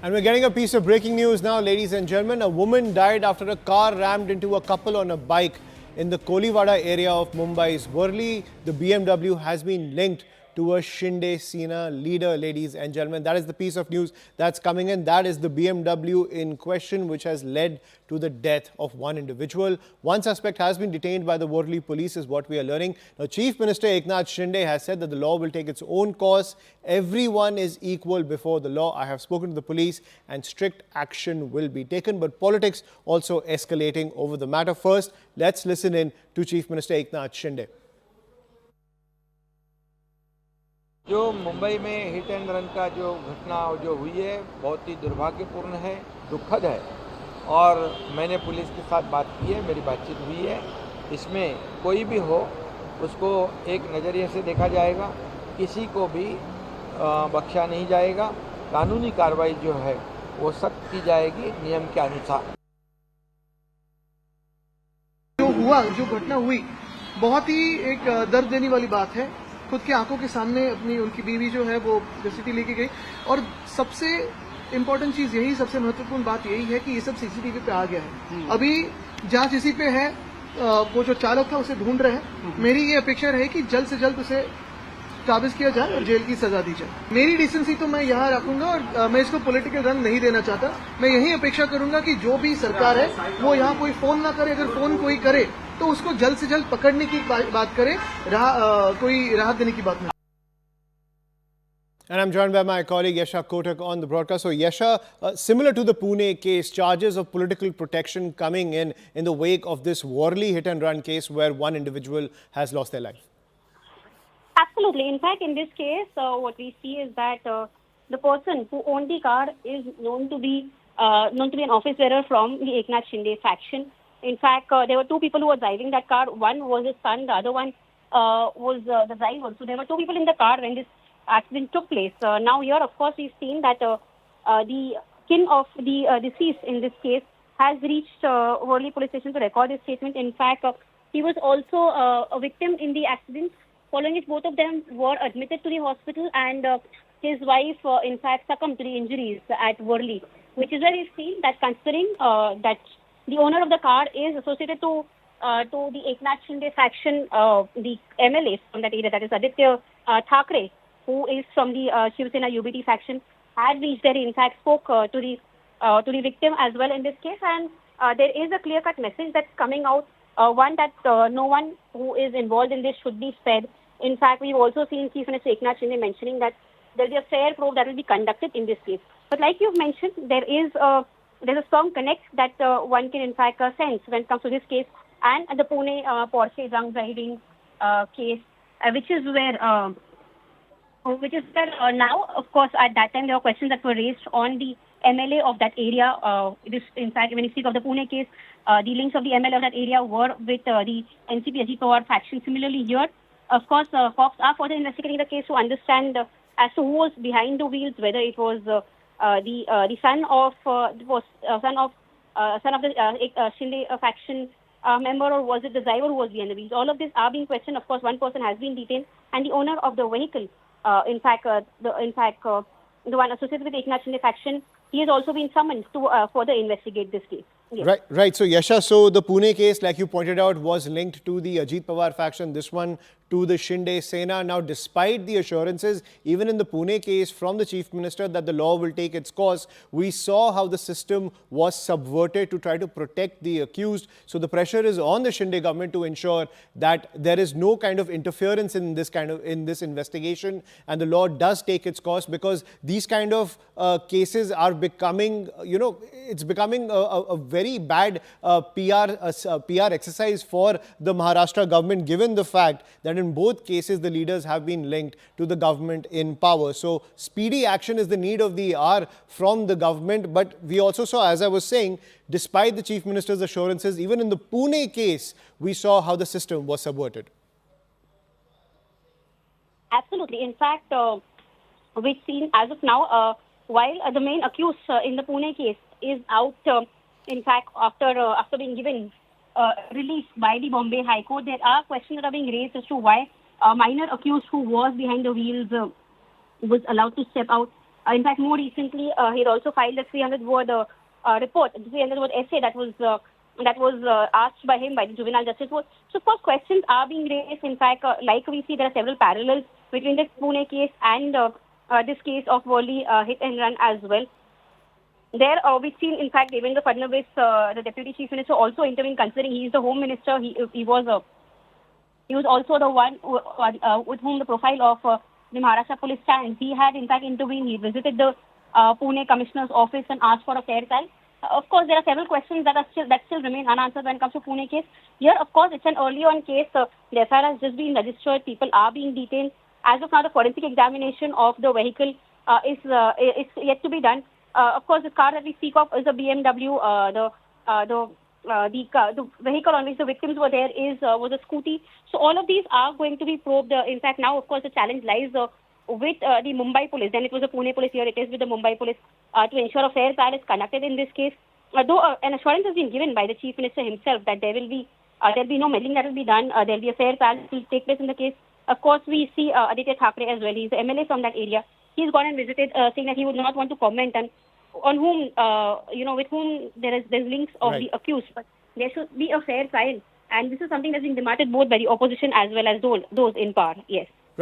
And we're getting a piece of breaking news now, ladies and gentlemen. A woman died after a car rammed into a couple on a bike in the Koliwada area of Mumbai's Worli. The BMW has been linked to a Shinde Sena leader, ladies and gentlemen. That is the piece of news that's coming in. That is the BMW in question, which has led to the death of one individual. One suspect has been detained by the Worli police, is what we are learning. Now, Chief Minister Eknath Shinde has said that the law will take its own course. Everyone is equal before the law. I have spoken to the police and strict action will be taken. But politics also escalating over the matter. First, let's listen in to Chief Minister Eknath Shinde. जो मुंबई में hit and run का जो घटना जो हुई है बहुत ही दुर्भाग्यपूर्ण है, दुखद है और मैंने पुलिस के साथ बात की है, मेरी बातचीत हुई है। इसमें कोई भी हो उसको एक नज़रिए से देखा जाएगा, किसी को भी बख्शा नहीं जाएगा। कानूनी कार्रवाई जो है वो सख्त की जाएगी नियम के अनुसार। जो घटना हुई बहुत ही एक दर्द देने वाली बात है। खुद की आंखों के सामने अपनी उनकी बीवी जो है वो सिटी लेके गई और सबसे इम्पोर्टेंट चीज यही, सबसे महत्वपूर्ण बात यही है कि ये सब सीसीटीवी पे आ गया है। अभी जांच इसी पे है, वो जो चालक था उसे ढूंढ रहे हैं। मेरी ये अपेक्षा रहे कि जल्द से जल्द उसे काबिज किया जाए और जेल की सजा दी जाए। मेरी डिसेंसी तो मैं यहाँ रखूंगा और मैं इसको पॉलिटिकल रंग नहीं देना चाहता। मैं यही अपेक्षा करूंगा कि जो भी सरकार है वो यहाँ कोई फोन ना करे, अगर फोन कोई करे तो उसको जल्द से जल्द पकड़ने की बात करे, कोई राहत देने की बात नहीं। And I'm joined by my colleague Yasha Kotak on the broadcast. So Yasha, similar to the Pune case, charges of political protection coming in the wake of this Worli hit and run case where one individual has lost their life. Absolutely. In fact, in this case, what we see is that the person who owned the car is known to be an office bearer from the Eknath Shinde faction. In fact, there were two people who were driving that car. One was his son, the other one was the driver. So there were two people in the car when this accident took place. Now here, of course, we've seen that the kin of the deceased in this case has reached Worli police station to record his statement. In fact, he was also a victim in the accident. Following it, both of them were admitted to the hospital and his wife, in fact, succumbed to the injuries at Worli, which is where we've seen that considering that the owner of the car is associated to the Eknath Shinde faction, the MLA from that area, that is Aditya Thackeray, who is from the Shiv Sena UBT faction, had reached there. In fact, spoke to the victim as well in this case, and there is a clear-cut message that's coming out. One, that no one who is involved in this should be spared. In fact, we've also seen Chief Minister Eknath Shinde mentioning that there will be a fair probe that will be conducted in this case. But like you've mentioned, there's a strong connect that one can in fact sense when it comes to this case and the Pune Porsche drunk driving case, which is where now, of course, at that time there were questions that were raised on the MLA of that area. This, in fact, when you speak of the Pune case, the links of the MLA of that area were with the NCP Ajit Pawar faction. Similarly here, of course, cops are further investigating the case to understand as to who was behind the wheels, whether it was the son of the Shinde faction member, or was it the driver who was behind the wheels. All of this are being questioned. Of course, one person has been detained, and the owner of the vehicle, the one associated with the Eknath Shinde faction, he has also been summoned to further investigate this case. Yes. Right. So Yasha, so the Pune case, like you pointed out, was linked to the Ajit Pawar faction. This one to the Shinde Sena. Now, despite the assurances, even in the Pune case from the Chief Minister that the law will take its course, we saw how the system was subverted to try to protect the accused. So the pressure is on the Shinde government to ensure that there is no kind of interference in this investigation, and the law does take its course, because these kind of cases are becoming, it's becoming a very bad PR exercise for the Maharashtra government, given the fact that in both cases the leaders have been linked to the government in power. So speedy action is the need of the hour from the government. But we also saw, as I was saying, despite the Chief Minister's assurances, even in the Pune case, we saw how the system was subverted. Absolutely. In fact, we've seen as of now, while the main accused in the Pune case is out, in fact, after being given release by the Bombay High Court, there are questions that are being raised as to why a minor accused who was behind the wheels was allowed to step out. In fact, more recently, he had also filed a 300-word report, 300-word essay that was asked by him by the Juvenile Justice Board. So, of course, questions are being raised. In fact, like we see, there are several parallels between this Pune case and this case of Worli hit and run as well. There, we've seen, in fact, Devendra Fadnavis, the Deputy Chief Minister, also intervened, considering he is the Home Minister. He was also the one with whom the profile of the Maharashtra police stands. He had, in fact, intervened. He visited the Pune Commissioner's office and asked for a fair trial. Of course, there are several questions that still remain unanswered when it comes to Pune case. Here, of course, it's an early on case. The FIR has just been registered. People are being detained. As of now, the forensic examination of the vehicle is yet to be done. Of course, the car that we speak of is a BMW. The vehicle on which the victims were there was a scooty. So all of these are going to be probed. In fact, now, of course, the challenge lies with the Mumbai police. Then it was the Pune police. Here it is with the Mumbai police to ensure a fair trial is conducted in this case. Though an assurance has been given by the Chief Minister himself that there'll be no meddling that will be done. There'll be a fair trial that will take place in the case. Of course, we see Aditya Thackeray as well. He's the MLA from that area. He's gone and visited, saying that he would not want to comment on whom, with whom there's links of the accused. But there should be a fair trial. And this is something that's being demanded both by the opposition as well as those in power. Yes.